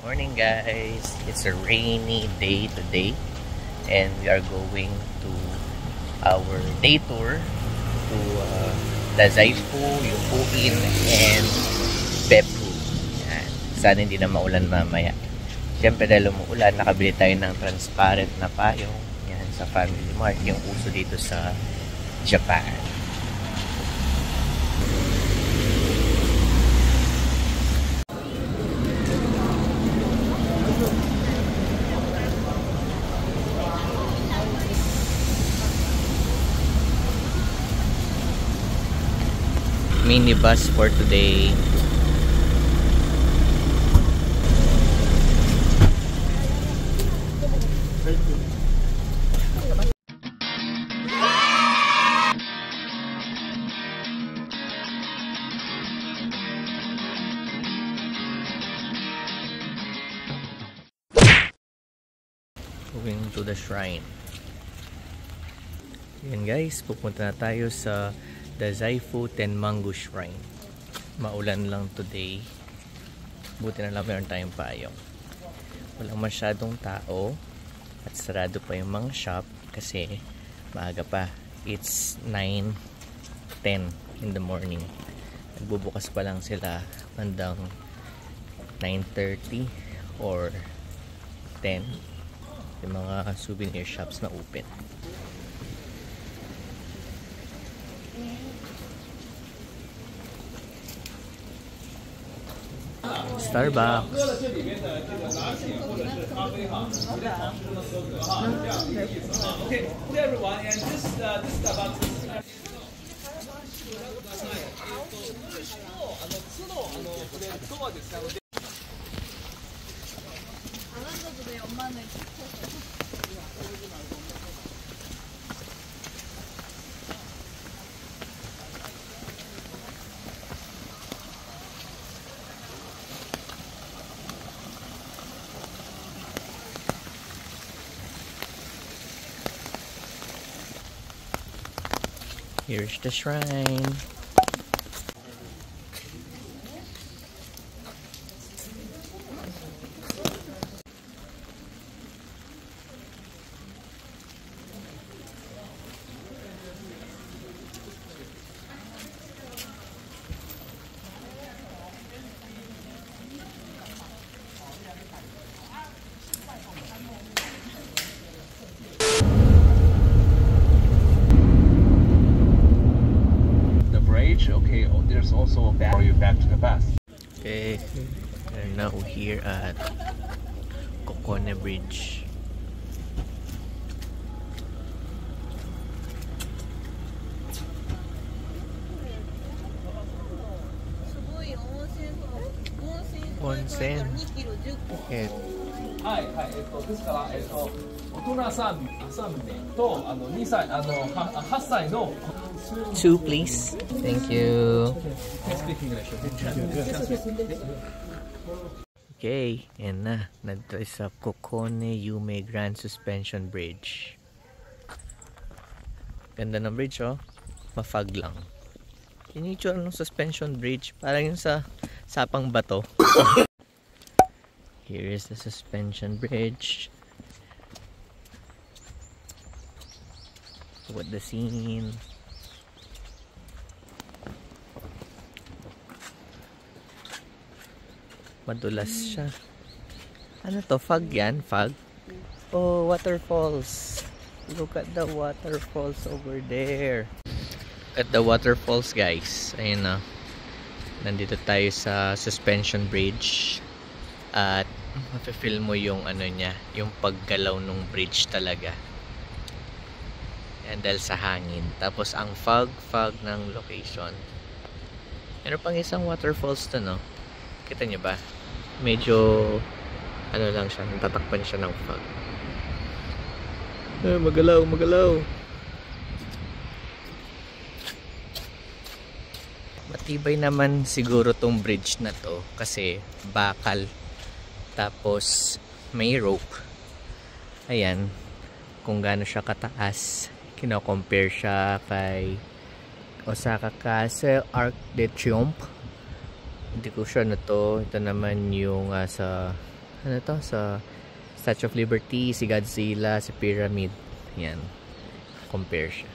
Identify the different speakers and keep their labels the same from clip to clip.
Speaker 1: Morning guys, it's a rainy day today and we are going to our day tour to Dazaifu, Yufuin, and Beppu. Yan. Sana hindi na maulan mamaya. Siyempre dahil umuulan, nakabili tayo ng transparent na payong yan, sa Family Mart, yung uso dito sa Japan. Minibus for today. Going to the shrine. Yan guys, pupunta na tayo sa Dazaifu Tenmangu Shrine. Maulan lang today. Buti na lang meron tayong payong. Walang masyadong tao at sarado pa yung mga shop kasi maaga pa. It's 9:10 in the morning. Nagbubukas pa lang sila hanggang 9:30 or 10. Yung mga souvenir shops na open. Starbucks.
Speaker 2: Okay, everyone, and this Starbucks is
Speaker 1: Here's the shrine.
Speaker 2: okay. There's also a back to the bus.
Speaker 1: Okay, we're now here at Kokone Bridge. Onsen. Okay.
Speaker 2: はい、はい、ですから、大人3名と、2歳、8歳の
Speaker 1: Two, please. Thank you.
Speaker 2: Speak English.
Speaker 1: Okay, and na. Nandito sa Kokone Yume Grand Suspension Bridge. Ganda ng bridge, oh. Mafag lang. Yun yung itsura ng suspension bridge. Parang yung sa sapang bato. Here is the suspension bridge. What the scene. Madulas siya. Ano to? Fog yan? Fog? Oh, waterfalls. Look at the waterfalls over there. At the waterfalls, guys. Ayun na. Nandito tayo sa suspension bridge. At mafe-feel mo yung ano niya, yung paggalaw ng bridge talaga. Yan dahil sa hangin. Tapos ang fog ng location. Meron pang isang waterfalls to, no? Kita niyo ba? Medyo ano lang siya, natatakpan siya ng fog. Magalaw. Matibay naman siguro tong bridge na to kasi bakal. Tapos may rope. Ayan, kung gaano siya kataas. Kino-compare siya kay Osaka Castle Arc de Triomphe. Hindi ko sure na to. Ito naman yung sa ano to, sa Statue of Liberty, si Godzilla, si Pyramid. Yan. Compare siya.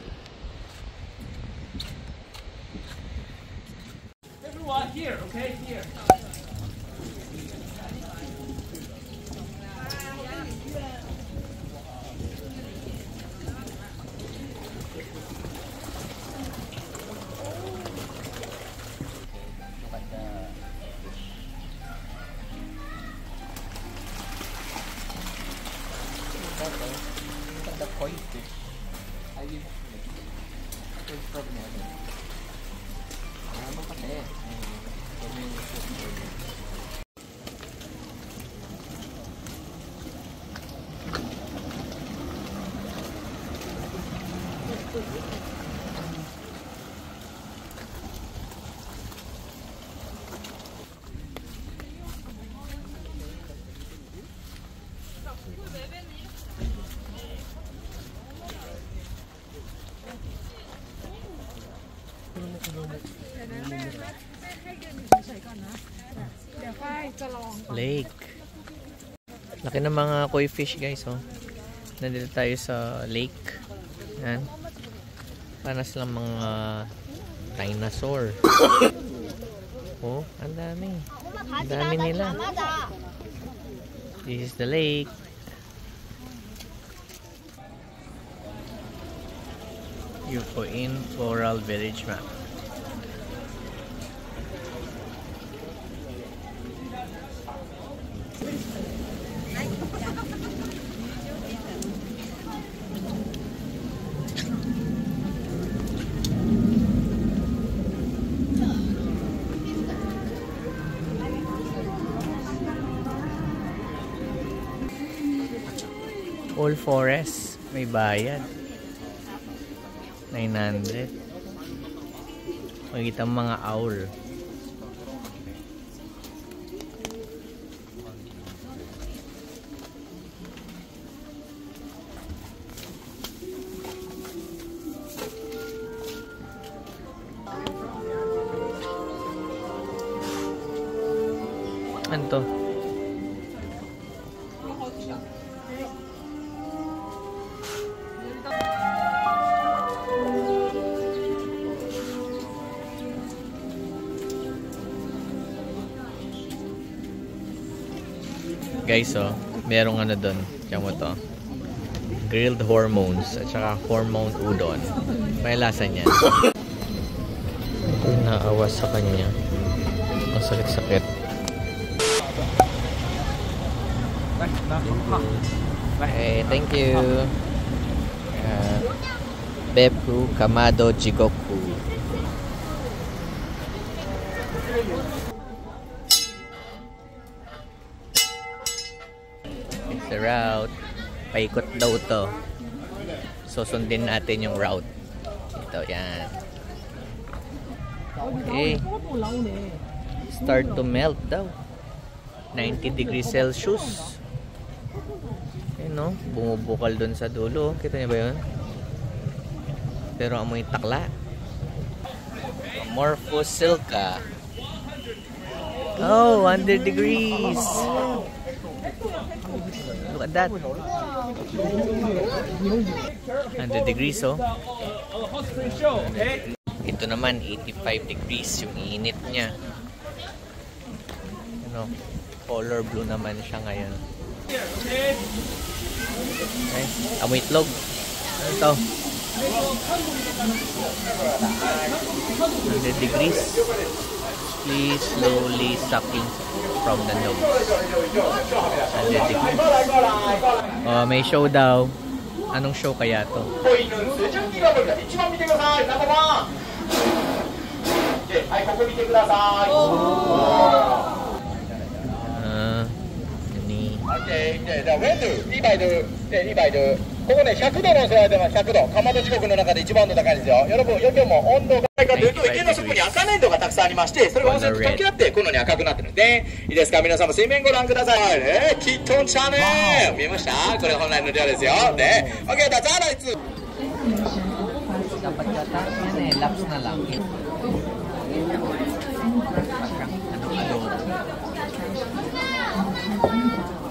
Speaker 2: Everyone here, okay? Here.
Speaker 1: The koi fish. I will fish from there. Ano kasi? Lake. Laki ng mga koi fish, guys, oh. Nandito tayo sa lake. Yan. Panas lang mga dinosaur. Oh, ang dami. Ang dami nila. This is the lake. Yuko in Floral Village map. All forest, may bayad. 900. Makikita ang mga owl. Ano to? Guys, oh, merong ano doon. Tiyan mo to. Grilled hormones at saka hormone udon. Pailasa niya. Ito yung naawas sa kanya. Ang sakit-sakit. Okay, thank you. Beppu Kamado Jigoku. It's the route. Paikot daw to. So, sundin natin yung route. Ito, yan. Okay. Start to melt daw. 90 degrees Celsius. Ayun, no? Bumubukal dun sa dulo. Kita niyo ba yun? Pero amoy takla. Morphosilka. Oh, 100 degrees. Look at that. 100 degrees, oh. Ito naman, 85 degrees yung init niya. Ano, color blue naman siya ngayon. Okay, amoy itlog. Ano ito? 100 degrees. Please slowly sucking from the nose. 100 degrees. Oh, may show daw. Anong show kaya to?
Speaker 2: Okay, じゃあ温度200度、ここね100度の座では100度、かまど地獄の中で一番の高いですよ。余計も温度が高いというと池の底に赤粘土がたくさんありまして、それが温泉と溶け合ってこのように赤くなってるんですね。いいですか、皆さんも水面ご覧ください。キットンチャンネル見えました？これ本来の量ですよ。ね、OK、that's all right.
Speaker 1: Dapat yata yan eh, laps na lang. Ano,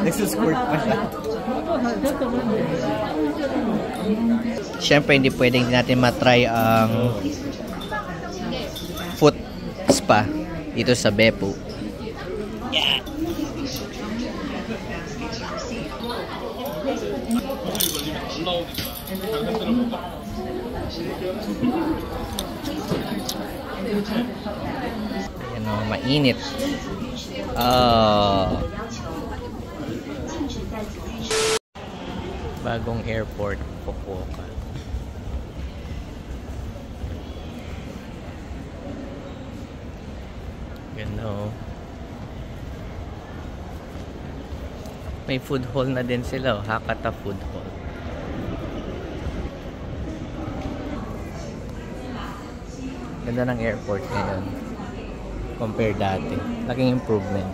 Speaker 1: Nagsusquirt pa siya. Siyempre, hindi pwedeng natin matry ang foot spa dito sa Beppu. Yeah. Ayan o, mainit. Bagong airport, Fukuoka. Ganda o. May food hall na din sila o, Hakata Food Hall. Ganda ng airport ngayon compare dati. Laking improvement.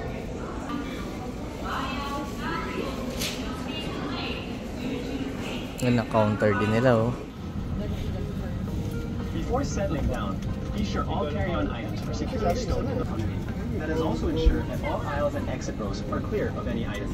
Speaker 1: Yung na-counter din nila oh.
Speaker 3: Before settling down, be sure all carry-on items are securely stowed in the country. That is also ensure that all aisles and exit rows are clear of any items.